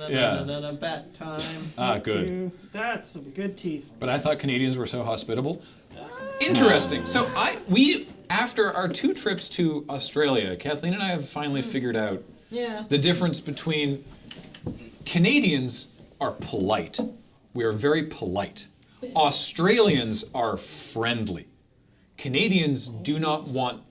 Bat time. Ah, good. That's some good teeth. But I thought Canadians were so hospitable. Interesting. So we after our 2 trips to Australia, Kathleen and I have finally figured out the difference between Canadians are polite. We are very polite. Australians are friendly. Canadians do not want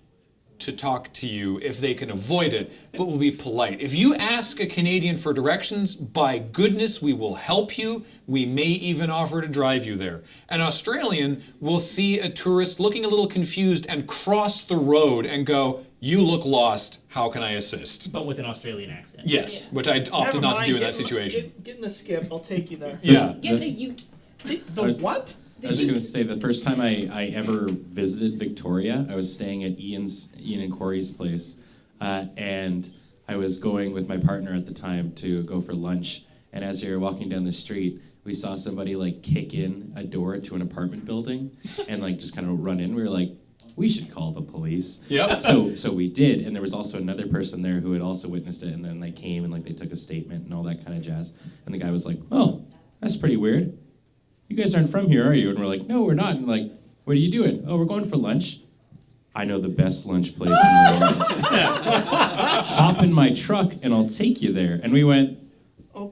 to talk to you if they can avoid it, but will be polite. If you ask a Canadian for directions, by goodness, we will help you. We may even offer to drive you there. An Australian will see a tourist looking a little confused and cross the road and go, "You look lost, how can I assist?" But with an Australian accent. Yes, which I opted not to do in that situation. Get in the skip, I'll take you there. Yeah. Get the ute. The what? I was just going to say, the first time I ever visited Victoria, I was staying at Ian and Corey's place, and I was going with my partner at the time to go for lunch, and as we were walking down the street, we saw somebody like kick in a door to an apartment building and like just kind of run in. We were like, we should call the police. Yep. So we did, and there was also another person there who had also witnessed it, and then they came and like they took a statement and all that kind of jazz, and the guy was like, "Oh, that's pretty weird. You guys aren't from here, are you?" And we're like, "No, we're not." And like, "What are you doing?" "Oh, we're going for lunch." "I know the best lunch place in the world. Hop in my truck and I'll take you there." And we went,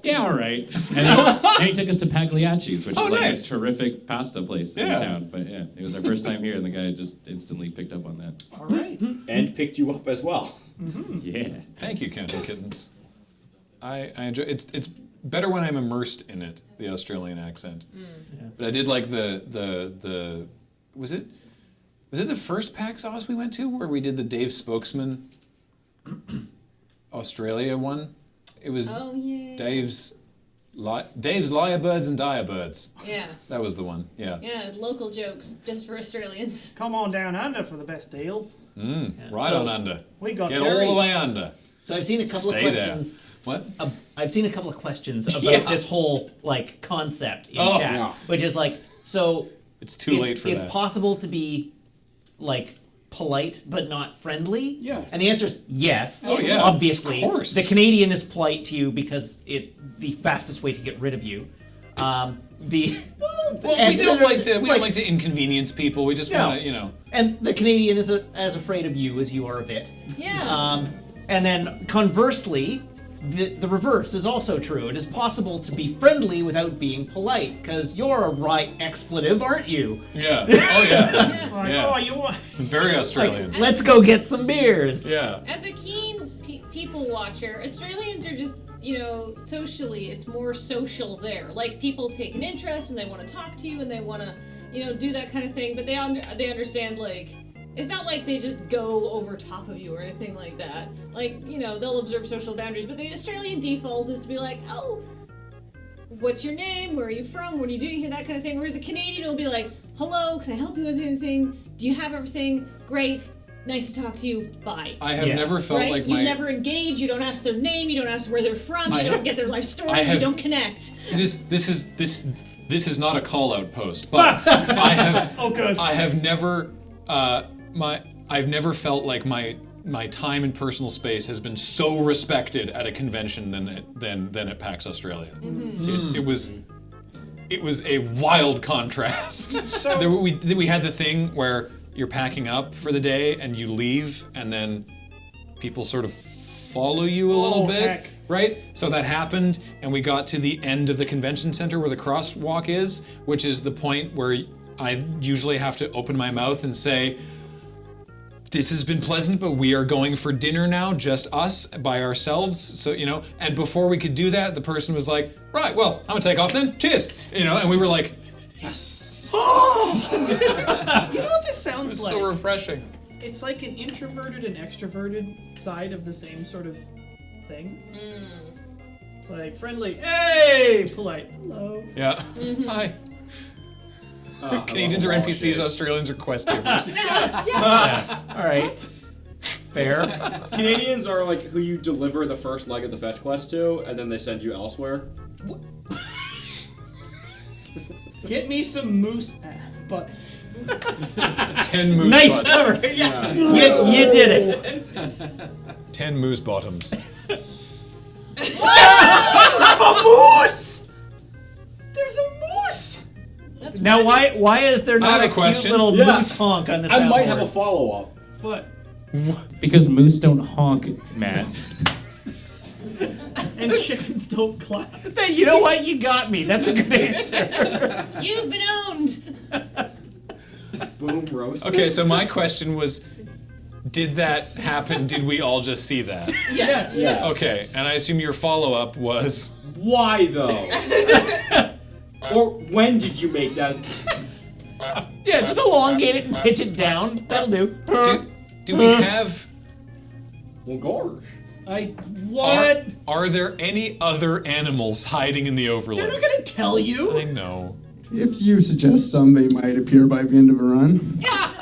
"Yeah, all right." And then he took us to Pagliacci's, which is like a terrific pasta place in town. But yeah, it was our first time here, and the guy just instantly picked up on that. All right. And picked you up as well. Yeah. Thank you, Counting Kittens. I enjoy it's better when I'm immersed in it, the Australian accent. But I did like the was it the first PAX Oz we went to where we did the Dave Spokesman Australia one? It was Dave's Lyrebirds and Direbirds. Yeah. That was the one. Yeah. Yeah, local jokes just for Australians. Come on down under for the best deals. Right on under. We got Get all the way under. So I've seen a couple of Stay questions. there. What? I've seen a couple of questions about this whole like concept in chat, which is like, so it's too late for that. It's possible to be like polite but not friendly. Yes. And the answer is yes. Oh, yeah. Obviously, of course. The Canadian is polite to you because it's the fastest way to get rid of you. Well, we don't like to inconvenience people. We just want to, you know. And the Canadian is as afraid of you as you are of it. Yeah. And then conversely, the reverse is also true. It is possible to be friendly without being polite, because you're a right expletive, aren't you? Yeah. Oh yeah. Oh, you're Very Australian. Like, let's go get some beers. Yeah. As a keen people watcher, Australians are just, socially, it's more social there. Like, people take an interest and they want to talk to you and they want to, do that kind of thing. But they understand, like, it's not like they just go over top of you or anything like that. Like, they'll observe social boundaries. But the Australian default is to be like, oh, what's your name? Where are you from? What are you doing here? That kind of thing. Whereas a Canadian will be like, hello, can I help you with anything? Do you have everything? Great. Nice to talk to you. Bye. I have never felt like you never engage. You don't ask their name. You don't ask where they're from. You don't get their life story. You don't connect. This is not a call out post, but I have. Oh, good. I have never. I've never felt like my time and personal space has been so respected at a convention than at PAX Australia. Mm-hmm. It was a wild contrast. So we had the thing where you're packing up for the day and you leave, and then people sort of follow you a little bit, heck. Right? So that happened, and we got to the end of the convention center where the crosswalk is, which is the point where I usually have to open my mouth and say, this has been pleasant, but we are going for dinner now, just us, by ourselves. So, and before we could do that, the person was like, right, well, I'm gonna take off then, cheers. And we were like, yes. Oh! You know what this sounds like? So refreshing. It's like an introverted and extroverted side of the same sort of thing. It's like friendly, hey, polite, hello. Yeah, hi. Canadians are NPCs, Australians are quest givers. Yeah. All right. Fair. Canadians are like who you deliver the first leg of the fetch quest to, and then they send you elsewhere. Get me some moose butts. 10 moose nice butts. Cover. Yeah. You did it. 10 moose bottoms. Oh Now, why is there I not have a a cute question. little Yeah. moose honk on the I soundboard? might have a follow-up. But Because moose don't honk, Matt. and chickens don't clap. Hey, you know what? You got me. That's a good answer. You've been owned. Boom roast. Okay, so my question was, did that happen? Did we all just see that? Yes. Yeah. Okay, and I assume your follow-up was, Why though? Or when did you make that? Yeah, just elongate it and pitch it down. That'll do. do we have? Well, gosh. What? Are there any other animals hiding in the They're overlay? not gonna tell you. I know. If you suggest some, they might appear by the end of a run.